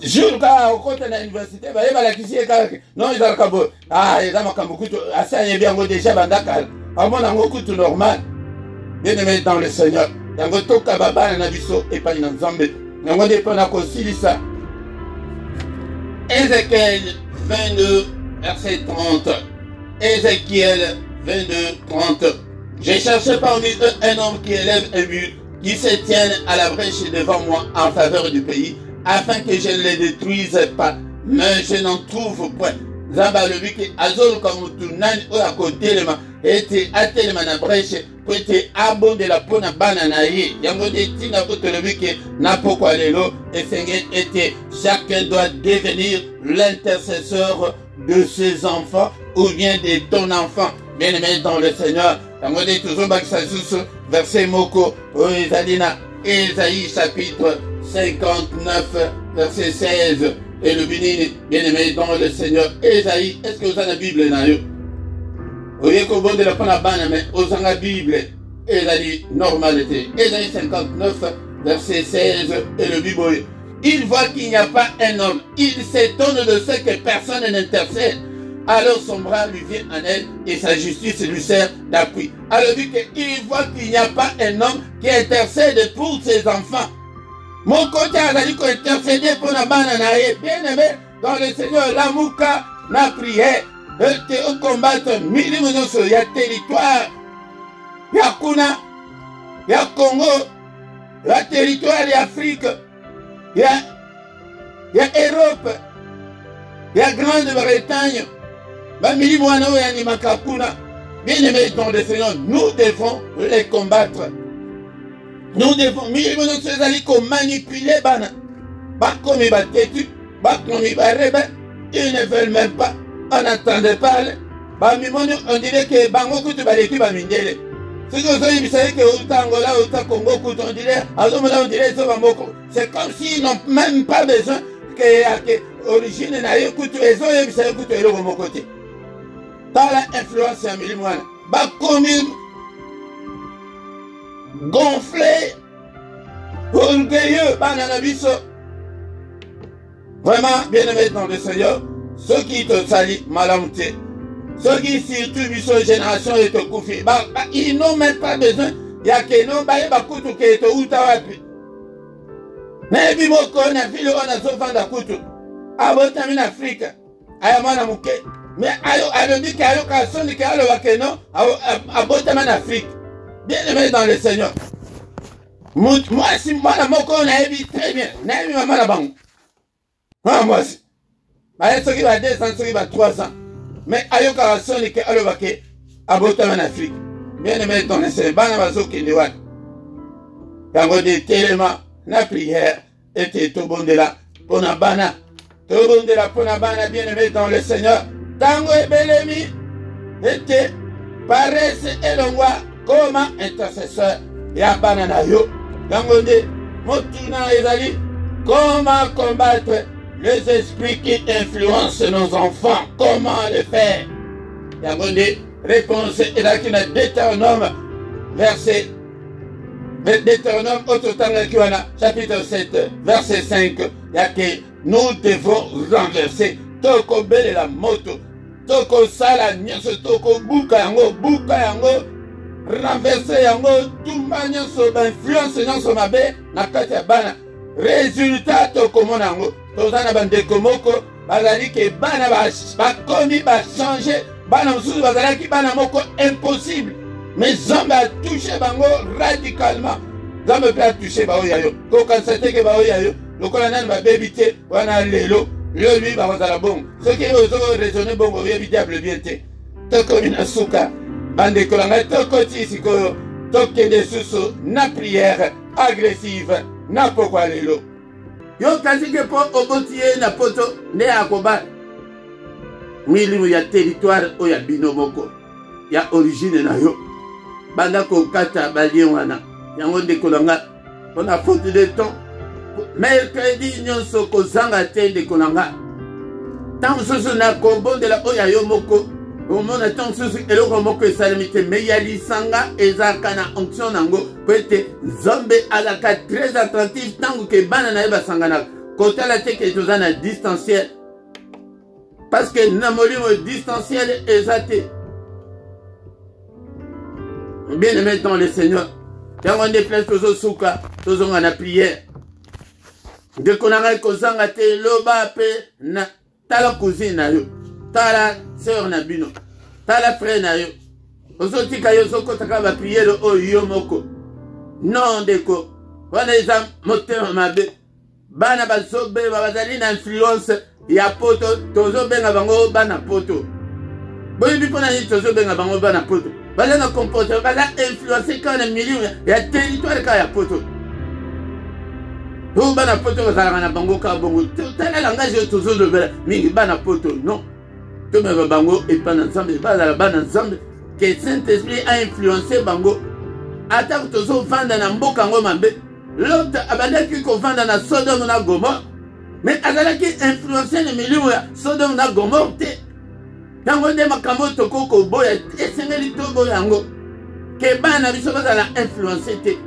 Jour ka okota na université ba yeba la kisi ka non ils kabo. Ils ont makambo kutu asanye biango déjà bandaka. Amona ngokutu normal. Bien-aimé dans le Seigneur. Yango toka baba na biso epai na nzambe yango nde mpona kosilisa Ézéchiel 22 verset 30. Ézéchiel 22 30. J'ai cherché parmi eux un homme qui élève un mur, qui se tienne à la brèche devant moi en faveur du pays, afin que je ne les détruise pas. Mais je n'en trouve point. Zamba le biki azol kamutu nani oya kotelema ete atelema na brèche po ete abonde la pona bana na ye yango de tina koto le biki na pokwa lelo esenge ete chacun doit devenir l'intercesseur de ses enfants ou bien de ton enfant. Bien-aimé dans le Seigneur, yango de toujours bakisa susu verset moko o ezalina Ésaïe chapitre 59 verset 16. Et le bien-aimé dans le Seigneur, Ésaïe, est-ce que vous avez la Bible là? Vous voyez qu'au bon de la panabana, mais vous avez la Bible, Ésaïe, normalité. Ésaïe 59, verset 16, et le Bible, il voit qu'il n'y a pas un homme, il s'étonne de ce que personne n'intercède. Alors son bras lui vient en aide et sa justice lui sert d'appui. Alors il voit qu'il n'y a pas un homme qui intercède pour ses enfants. Mon côté a dit qu'on intercédait pour la banane. Bien-aimé, dans le Seigneur, la mouka, la prière, on combattre millions de il y a territoire, il y a Kuna, il y a Congo, il y a territoire, il y a Afrique, il y a Europe, il y a Grande-Bretagne, bien-aimé, dans le Seigneur, nous devons les combattre. Nous devons manipuler bana. Bakomi batetu, bakomi barebe, ils ne veulent même pas. On n'entendait pas. On dirait que bango kutu baletu bamindele. C'est que vous savez que Utangola, Congo, on dirait, on dirait c'est comme s'ils n'ont même pas besoin que origine na kutu ezo yebisa kutu elo mon côté. Dans l'influence à Milimwana. Bakomi gonflé, orgueilleux, bananabiso. Vraiment, bien-aimé dans le Seigneur, ceux qui te salient, malamouté, ceux qui surtout biso génération et te koufi, ils n'ont même pas besoin, il y a que non, il y a kutu qui te utawapi. Nebi moko na filo on a sofanda kutu. Abota min Afrique, ayamana mouké. Mais ayo dit qu'ayo ka soni ka alo wakeno, abota min Afrique. Bien-aimé dans le Seigneur. Moi, si moi, on a évi très bien. N'a maman la banque. Moi, si. Mais ce qui va 2 ans, ce qui va 3 ans. Mais ayoka sonne que alobake abota en Afrique. Bien-aimé dans le Seigneur. Bana bazo kindewan. Yango de tellement na prière était tout bon de là. Pona bana. Tout bon de la pona bana bien-aimé dans le Seigneur. Tango et belemi était paresse et l'ongwa. Comment intercesseur ya banana yo yangonde motuna ezali comment combattre les esprits qui influencent nos enfants, comment le faire yangonde réponse ezaki na Deutéronome verset Deutéronome chapitre 7 verset 5 yake nous devons renverser toko bele la moto toko sala nyoso toko buka yango renverser yango tumba nyonso influence nyonso mabe na kati ya bana résultat tokomona yango tozana bandeko moko bazali ke bana bakomi bachange bana mosusu bazalaki bana moko impossible mais Nzambe a touché bango radicalement. Nzambe mpe a touché baoyo yo kokanisa te ke baoyo yo lokola nani babebi te wana lelo yo lui bakozala bongo soki ozoraisonne bongo oyebi diable bien te tokomi na suka bandeko na ngai tokoti sikoyo tokende susu na prière agressive na pokwa lelo yo kasi ke po oboti ye na poto nde akoba milimu ya territoire oyo ya bino moko ya origine na yo banda kokata balien wana yango ndeko na ngai mpona faute de temps mercredi nyonso kozanga te ndeko na ngai ntango mosusu nakobondela oyo ya yo moko omona ntango mosusu eloko moko esalemi te me ya lisanga ezalaka na onction nango po ete Nzambe azalaka très attentif ntango ke bana na ye basanganaka kotala te ke toza na distanciel parce que na molimo distanciel eza te. Bien-aimé dans le Seigneur, yango nde place tozosuka tozonga na prière ndeko na ngai kozanga te loba mpe na tala cousine na yo tala sœur na bino tala frère na yo ozotika yo ozokotaka bapriere oyo yo moko non ndeko wana eza motema mabe bana bazobeba bazali na influence ya poto tozo benga bango bana poto boyebi mpona nini tozo benga bango bana poto baza na comportement baza influencé kaka na milieu ya territoire kaka ya poto oyo bana poto bazalaka na bango kaka bongo tala langage oyo tozolobela mingi bana poto non tomeba bango epa na nzambe bazala bana nzambe ke Saint-Esprit a influencé bango ata tozovanda na mboka yango mabe Lot abandaki kovanda na Sodome na Gomorre mais azalaki influencé na milieu ya Sodome na Gomorre te yango nde makambo tokoko boya esengeli toboya yango ke bana biso bazala influencé te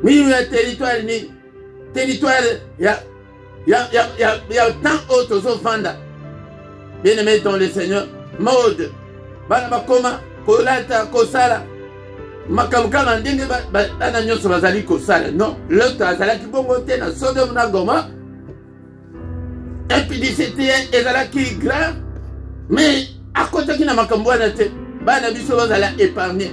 milieu ya territoire ni territoire ya temps oyo tozovanda bien-aimé dans le Seigneur mode bana bakoma kolata kosala makambo kaka ndenge bana nyonso bazali kosala non Lot azalaki bongo te na Sodome na Gomorre impudicité ezalaki grave mais akotaki na makambo wana te bana biso bazala épargné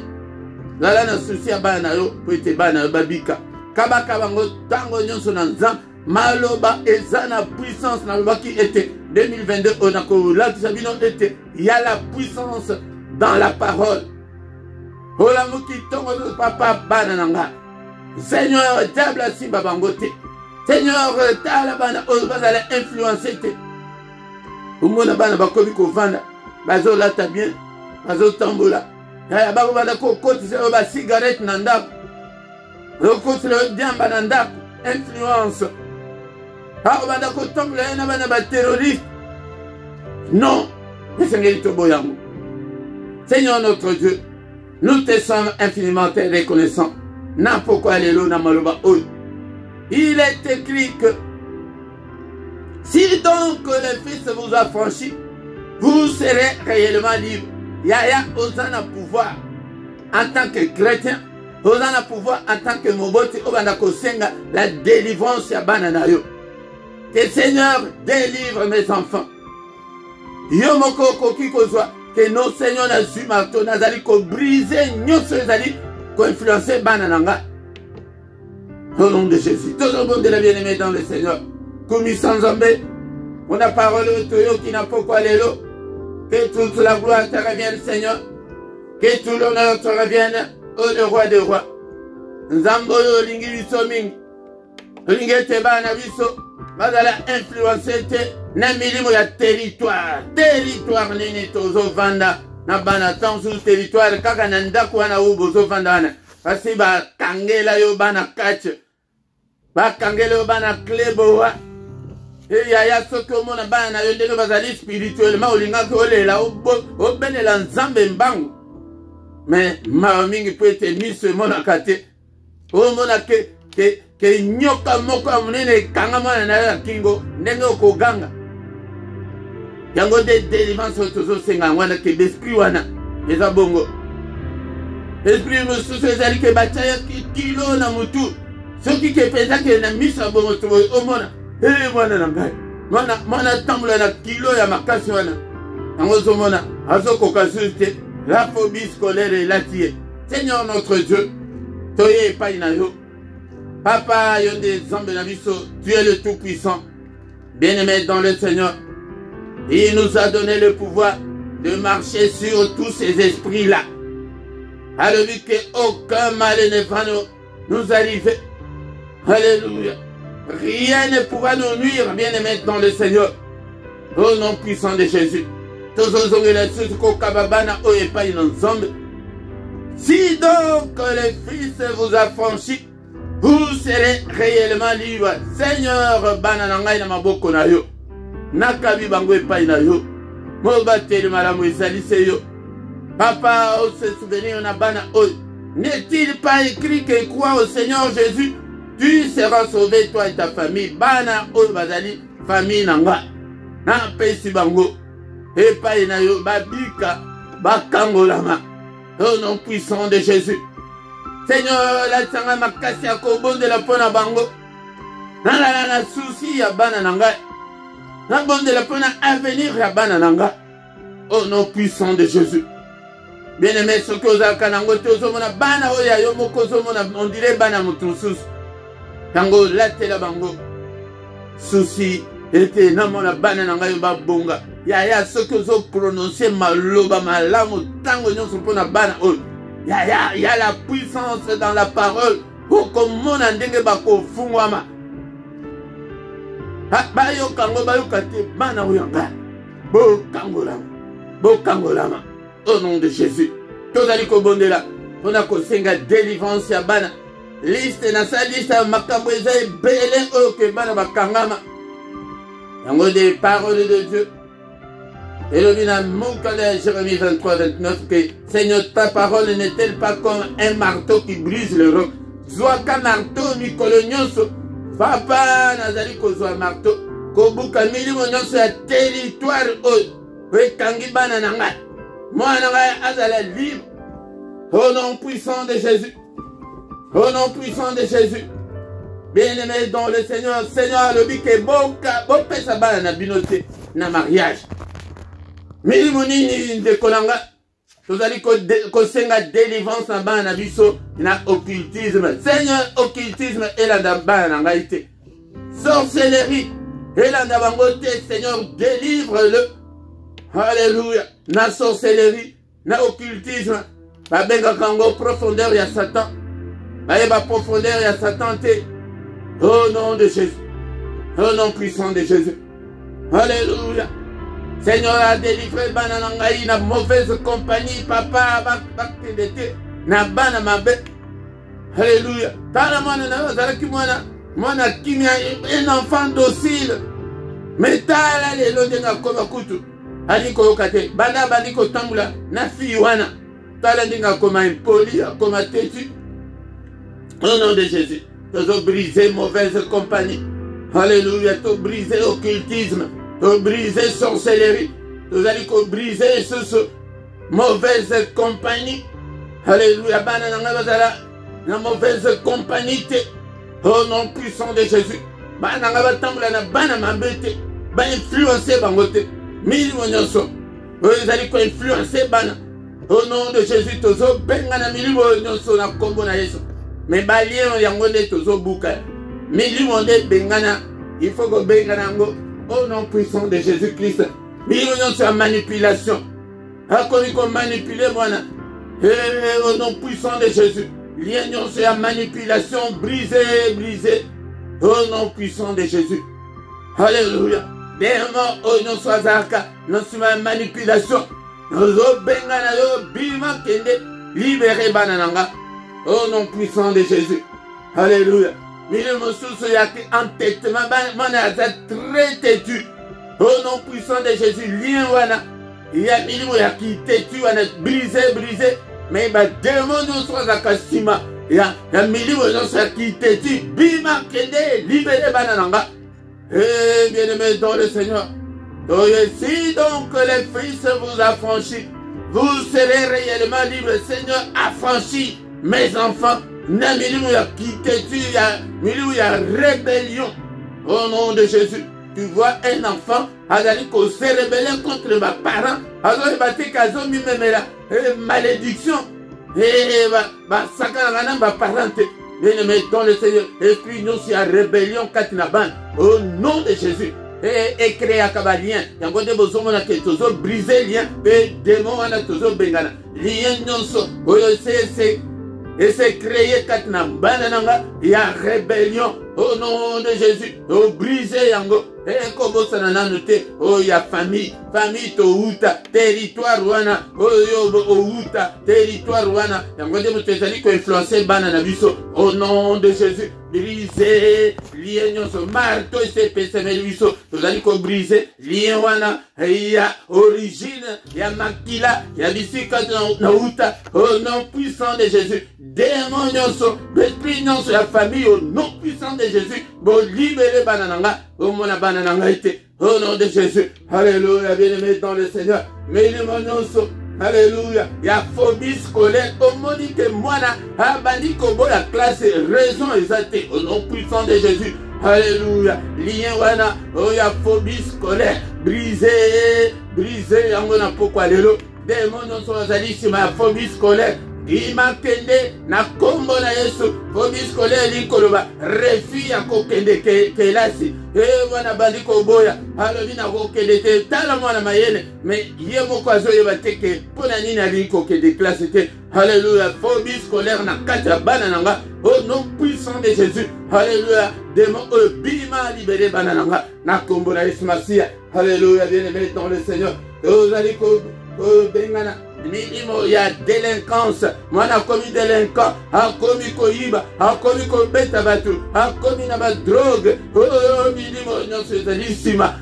zala na susi ya bana yo po ete bana yo babika kabaka bango ntango nyonso na nzambe maloba eza na puissance nalobaki ete 2022 on a kolakisa bino ete ya la puissance dans la parole olamuki tongo papa bana nanga Seigneur diable asimba bango te Seigneur tala bana oyo bazala influencé te umona bana bakomi kovanda bazolata bien bazotambola yaya bakobanda kokotisa oyo basigarete na ndako okotisa oyo diamba na ndako influence akobanda kotambola ye na bana baterroriste non esengeli toboya yango Seigneur notre Dieu nous te sommes infiniment reconnaissants na pourquoi lelo na maloba oyo il est écrit que si donc le Fils vous a franchi, vous serez réellement libre. Yaya osana pouvoir en tant que chrétien, osana pouvoir en tant que moboti, obana kosenga la délivrance ya bananayo. Que Seigneur délivre mes enfants. Yo moko koki kozwa que nos Seigneur na su marteau nazali ko briser nyonso ezali ko influencer banananga. Au nom de Jésus, tout le monde de la bien-aimée dans le Seigneur. Commis sans zambé, on a parole au toyo qui n'a pas quoi l'élo. Que toute la gloire te revienne, Seigneur. Que tout l'honneur te revienne, ô le roi des rois. Nzamboyo lingi biso mingi. Lingi te bana biso. Bazala influencer te na milimo ya territoire. Territoire nini tozo vanda. Na bana tant sur territoire kaka na ndako wana ubozo vanda wana. Kasi ba kangela yo bana catch. Ba kangela yo bana klebo wa. Et yaya soki omona bana na yo ndenge bazali spirituellement olingaki olela obelela nzambe mbangu mais mawa mingi po ete miso emonaka te omona ke nyoka moko ya monene ekanga mwana na yo ya kingo ndenge okoganga yango nde délivrance oyo tozosenga yango wana ke l'esprit wana eza bongo esprit mosusu ezali ke batiaki kilo na motu soki ke mpenzaki na miso ya bongo omona mwana na ngai mwana tambola na kilo ya makasi wana yango ozomona azokoka susu te la phobie scolaire elati ye Seigneur notre Dieu toye epai na yo papa yo nde nzambe na biso tu es le tout puissant bien-aimé dans le Seigneur il nous a donné le pouvoir de marcher sur tous ces esprits là alobi que aucun mal ne va nous arriver alléluia. Rien ne pourra nous nuire, bien-aimés dans le Seigneur. Au nom puissant de Jésus. Si donc le Fils vous a franchi, vous serez réellement libre. Seigneur, bananangai na maboko na yo. Nakabi bango epai na yo. Mobateli malamu esalise yo. Papa, on se souvenir na bana oy. N'est-il pas écrit que crois au Seigneur Jésus? Tu seras sauvé, toi et ta famille. Bana oyo bazali famille nanga. Na pesi bango. Epai na yo babika bakangolama. Au nom puissant de Jésus. Seigneur, la tsanga makasi akobondela pona bango. Na souci ya bana nanga. Na bondela pona avenir ya bana nanga. Au nom puissant de Jésus. Bien-aimé, ce que vous avez kanango te ozomona bana oya yo moko ozomona on dirait bana mutususu. Tango latela bango souci ete namona bana na ngai babonga ya soki ozo prononcer maloba malamu tango nyonso mpona bana oyo ya la puissance dans la parole okomona ndenge bakofungwama bayokango bayoka te bana oyo ngai bokangolama au nom de Jésus tozali kobondela mpona kosenga délivrance ya bana liste na sa liste ya makambo eza ebele oyo ke bana bakangama yango des paroles de Dieu. Et le bin à Jérémie 23, 29 que Seigneur, ta parole n'est-elle pas comme un marteau qui brise le roc? Zoa ka marteau ni kolonyoso. Papa nazali ko zoa marteau. Kobuka milimo nyonso ya territoire o. Kangi bana nanga. Moi nanga azala libre. Au nom puissant de Jésus. Au nom puissant de Jésus. Bien-aimé dans le Seigneur, Seigneur le dit que bon pesa bana na binote na mariage. Milimoni de kolanga, tozali kosenga délivrance na bana na biso na occultisme. Seigneur, occultisme elanda bana na ngai te. Sorcellerie elanda bango te. Seigneur, délivre-le. Alléluia. Na sorcellerie, na occultisme, babenga kango profondeur ya Satan. Ba profondeur ya Satan te. Au nom de Jésus. Au nom puissant de Jésus. Alléluia. Seigneur a délivré bana nangai na mauvaise compagnie. Papa bakendete na bana mabe. Alléluia. Tala mwana na zalaki mwana kimia un enfant docile. Mais tala lelo ndenga koma kutu. Ali koyoka te. Bana bali kotambula na fille wana. Tala ndenga koma impoli, koma têtu. Au nom de Jésus. Nous briser mauvaise compagnie. Alléluia. Nous briser occultisme. Nous briser sorcellerie. Nous allons briser ce mauvaise compagnie. Alléluia. La mauvaise compagnie. Au nom puissant de Jésus. Influencer bangote. Milionso. Vous allez influencer bana. Au nom de Jésus. Nous bengana milionso na kombo na Yesu. Mais balien yangonde tozo buka. Milimonde bengana, il faut que bengana ngo au nom puissant de Jésus-Christ. Milion sur manipulation. Akomi ko manipuler moi. Au nom puissant de Jésus. Lion sur manipulation brisé. Au nom puissant de Jésus. Alléluia. Démon au nom sur zaka, non sur manipulation. Nous bengana yo bima kende libérer banananga. Au nom puissant de Jésus. Alléluia. Mille monsous yaki entêtement. Mana très têtu. Au nom puissant de Jésus. Lien wana. Il y a mille yaki têtu wana brisé. Mais bah démon nous soit à Kassima. Il y a mille yaki têtu. Bima kende libéré banananga. Eh bien aimé dans le Seigneur. Si donc les fils vous affranchissent, vous serez réellement libres. Seigneur affranchis mes enfants, na milieu ya quitté-tu, milieu ya rébellion. Au nom de Jésus, tu vois un enfant, azali ko se rébeller contre mes parents, azali bate kazo mi memela, malédiction, sakana na ba parente. Bien-aimé dans le Seigneur, esprit nous si à rébellion katinaban. Au nom de Jésus. Et créer un cabalien. Yango de bozomo na ke tozo briser lien, et démon na tozo bengana. Lien nyonso, oyo c'est et c'est créé katna banananga, il y a rébellion au nom de Jésus. Oh briser yango. Et comme ça n'a noté, oh il y a famille to uta, territoire wana, oh yo uta, territoire wana. Yango de mutezali ko influencer banana biso au nom de Jésus. Briser lien so marto et pèseme biso. Tozali ko briser lien wana, il y a origine, il y a makila, il y a bisika na uta au nom puissant de Jésus. Démon nyonso, esprit nyonso la famille au nom puissant de Jésus. Bon libérer banananga, au mona banananga été. Au nom de Jésus. Alléluia, bien-aimé dans le Seigneur. Mais il nyonso. Alléluia. Il y a phobie scolaire. Au mot dit que moi là, bandi kobo la classe raison exacte. Au nom puissant de Jésus. Alléluia. Lien wana. Oh il y a phobie scolaire. Brisé. Yango na pourquoi lelo. Démon nyonso azali si ma phobie scolaire. bima kende na kombo na Yesu obiskole likoloba refi ya kokende kelasi wana bandiko boya alobi na kokende te tala mwana mayele mais ye moko azoyeba te ke pona nini ali kokende classe te. Alléluia. Phobie scolaire na kati ya bana nanga au nom puissant de Jésus. Alléluia. Démon bima libéré bana nanga na kombo na Yesu Masia. Alléluia. Bien-aimé dans le Seigneur. Vous allez ko bengana milimo ya délinquance mwana komi délinquant akomi koyiba akomi kobeta batu akomi na ba drogue milimo nyonso ezali nsima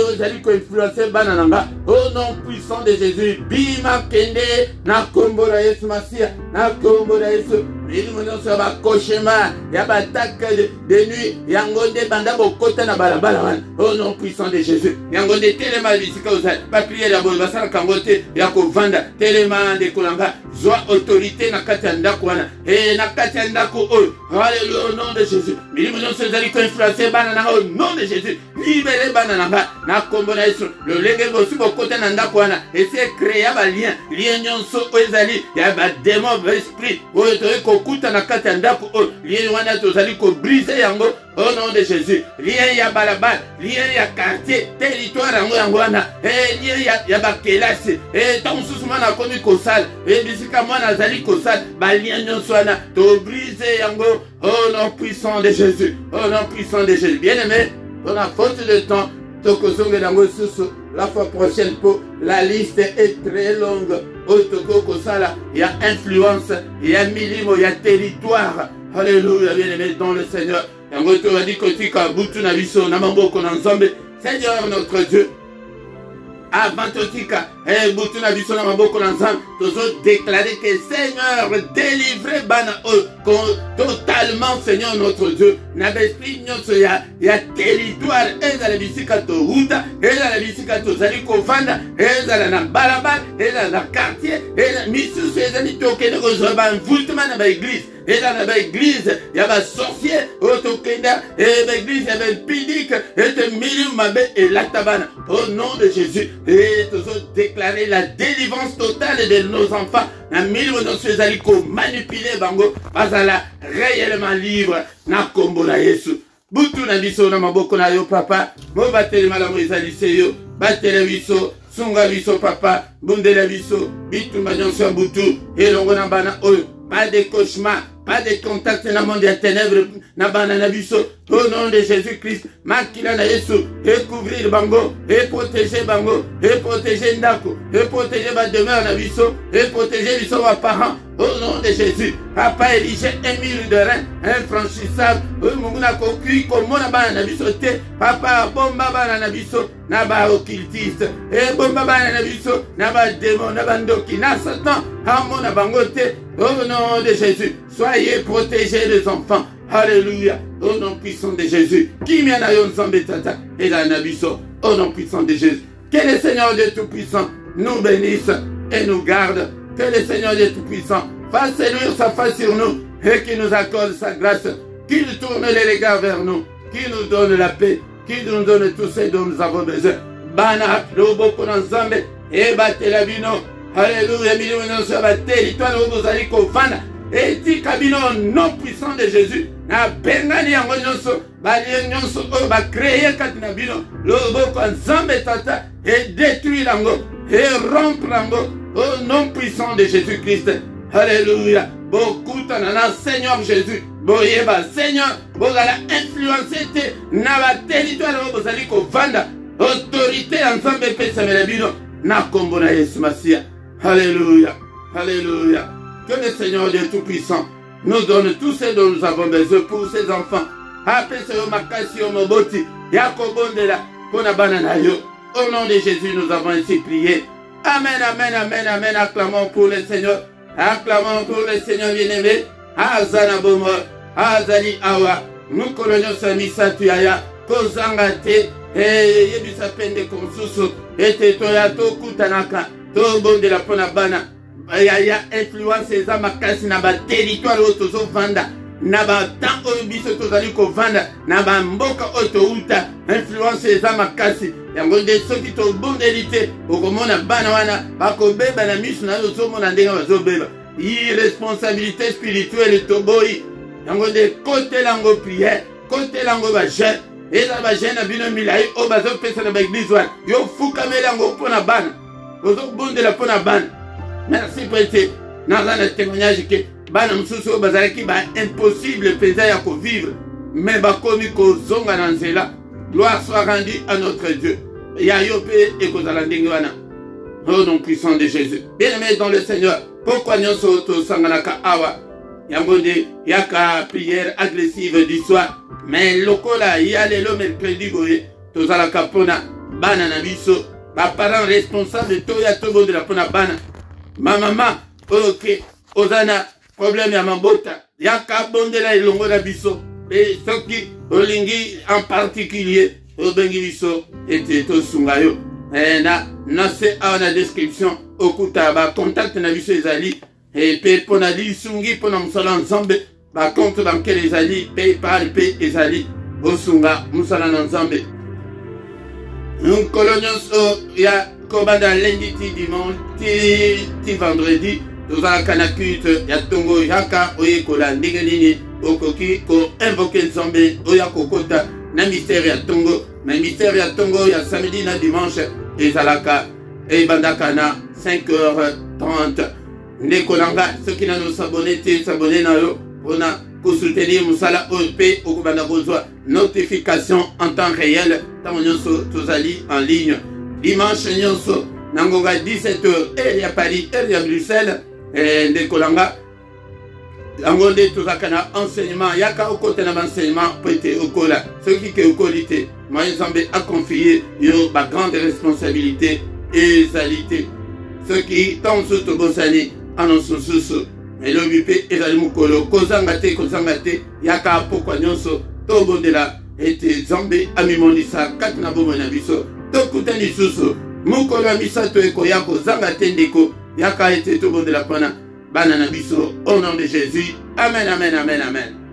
ozali koinfluence bana nanga au nom puissant de Jésus bima kende na kombo na Yesu Masia na kombo na Yesu milimo nyonso ya bakoshema ya batake de nuit yango nde banda bokota na balabala wana au nom puissant de Jésus yango nde telema bisika ozali bapriere ya boye basalaka yango te ya kovanda telema nde kolanga zwa autorité na kati ya ndako wana na kati ya ndako oyo. Alléluia au nom de Jésus milimo nyonso ezali koinfluence bana nanga au nom de Jésus libere bana nanga na kombo na Yesu lolenge bosi bokota na ndako wana ese créer ba lien nyonso oyo ezali ya ba démon esprit oyo toye kokuta na kati ya ndako oyo lien wana tozali ko briser yango au nom de Jésus. Lien ya balabala lien ya quartier territoire yango wana lien ya bakelasi tansusu mwana komi kosala bisika mwana azali kosala ba lien nyonso wana to briser yango au nom puissant de Jésus. Au nom puissant de Jésus. Bien-aimé, on a faute de temps. La fois prochaine, pour la liste est très longue. Il y a influence, il y a milimo, il y a territoire. Alléluia, bien-aimé dans le Seigneur. Seigneur notre Dieu, avant totika butuna biso na maboko na nzambe tozo déclarer que Seigneur délivrer bana totalement Seigneur notre Dieu na esprit nyonso ya territoire ezala bisika to huta ezala bisika to zali kovanda ezala na balabala ezala na quartier ezala misusu ezali tokende kozwa ba mvultuma na ba église ezala ba église ya ba sorcier otokenda ba église ya ba impidique et milieu mabe et latabana au nom de Jésus et tozo déclarer la délivrance totale de nos enfants. Na milieu de nos ezali ko manipuler bango bazala réellement libre na kombo na Yesu. Butu na biso na maboko na yo papa mo bateli malamu ezali seyo bateli biso sunga biso papa bundela biso bitu nyonso butu elongo na bana oyo pas de cauchemar, pas de contact dans le monde des ténèbres, na banana biso, au nom de Jésus-Christ, makila na Yesu, et couvrir bango, et protéger bango, et protéger ndako, et protéger ba demeure na biso, et protéger biso wa parents, au nom de Jésus. Papa érigé un mur de rein, infranchissable, munguna kokui komona bana na biso te, papa bomba bana na biso, na ba occultiste, et bomba bana na biso, na ba démon, na ba ndoki, na Satan, amona bango te. Au nom de Jésus, soyez protégés les enfants. Alléluia. Au nom puissant de Jésus. Qui m'en a eu tata et la nabiso. Au nom puissant de Jésus. Que le Seigneur Dieu Tout-Puissant nous bénisse et nous garde. Que le Seigneur Dieu Tout-Puissant fasse luire sa face sur nous et qu'il nous accorde sa grâce. Qu'il tourne les regards vers nous. Qu'il nous donne la paix. Qu'il nous donne tout ce dont nous avons besoin. Bana, Loboko Nzambe, et Batelabino. Alléluia, millions sur la territoire où vous allez kovana. Et dit cabino non puissant de Jésus. Na bengani yango nyonso, bali nyonso o ba créer katina bino. Loboko Nzambe tata et détruire lango et rompre lango au nom puissant de Jésus-Christ. Alléluia. Beaucoup tanana Seigneur Jésus. Boyeba Seigneur, vous allez influencer na ba territoire où vous allez kovanda. Autorité ensemble pesa melabino na kombo na Yesu Masia. Alléluia, alléluia. Que le Seigneur Dieu Tout-Puissant nous donne tout ce dont nous avons besoin pour ses enfants. Après ce makasi omoboti, yakobondela, konabana yo. Au nom de Jésus, nous avons ainsi prié. Amen, amen, amen, amen. Acclamons pour le Seigneur. Acclamons pour le Seigneur bien-aimé. Azana bomo, azali awa. Nous colonions samisa tuyaya, kozangate, yebisa pende konsusu, ete toyato kutanaka. Tout bon de la Ponabana, il y a influence eza makasi na ba territoire otozo vanda, na ba temps obiso tozali ko vanda, na ba mboka otouta, influence eza makasi. Yango de soki to bon delité, okomona bana wana, bakobeba na misu na ozo mona ndenga bazobeba. irresponsabilité spirituelle toboyi yango de côté lango prière côté lango ba jeune eza ba jeune na bino milai o bazo pesa na ba église wana yo fukamela yango pona bana ozo bondela pona bana. Merci pour être dans un témoignage que bana msusu bazalaki ba impossible pesa ya ko vivre mais ba komi ko zonga na nzela. Gloire soit rendue à notre Dieu. Ya yo pe e ko zala ndenge wana. Au nom puissant de Jésus. Bien-aimés dans le Seigneur, pourquoi nous sommes sanganaka awa yangonde yaka prière agressive du soir mais lokola yale lo mercredi boye tozalaka pona bana na biso ba parents responsables to ya tobo de la pona bana ma maman ok ozana problème ya mabota yaka bondela elongo na biso et soki olingi en particulier obengi biso ete to sunga yo na se a na description okuta ba contact na biso ezali et pe pona li sungi pona musala nzambe ba compte bancaire ezali PayPal pe ezali bosunga musala na nzambe kolonyoso ya kobanda lundi ti dimanche ti vendredi tozalaka na culte ya tongo yaka oyekola ndenge nini okoki ko invoke nzambe oya kokota na mystère ya tongo na mystère ya tongo ya samedi na dimanche ezalaka ebandaka na 5h30 ndeko nanga soki nano s'abonner te s'abonner na yo pona ko soutenir musala OP okubanda kozwa notification en temps réel tango nyonso tozali en ligne dimanche nyonso nangonga 17h heure ya Paris heure ya Bruxelles ndeko nanga yango nde tozalaka na enseignement yaka okota na enseignement po ete okola soki ke okoli te moye nzambe aconfie yo ba grande responsabilité ezali te soki ntango mosusu tobosani annonce mosusu elobi mpe ezali mokolo kozanga te yaka pokwa nyonso tobondela ete nzambe amimonisa kati na bomoi na biso tokuta lisusu mokolo ya misato ekoya kozanga te ndeko yaka ete tobondela mpona bana na biso au nom de Jésus. Amen, amen, amen, amen.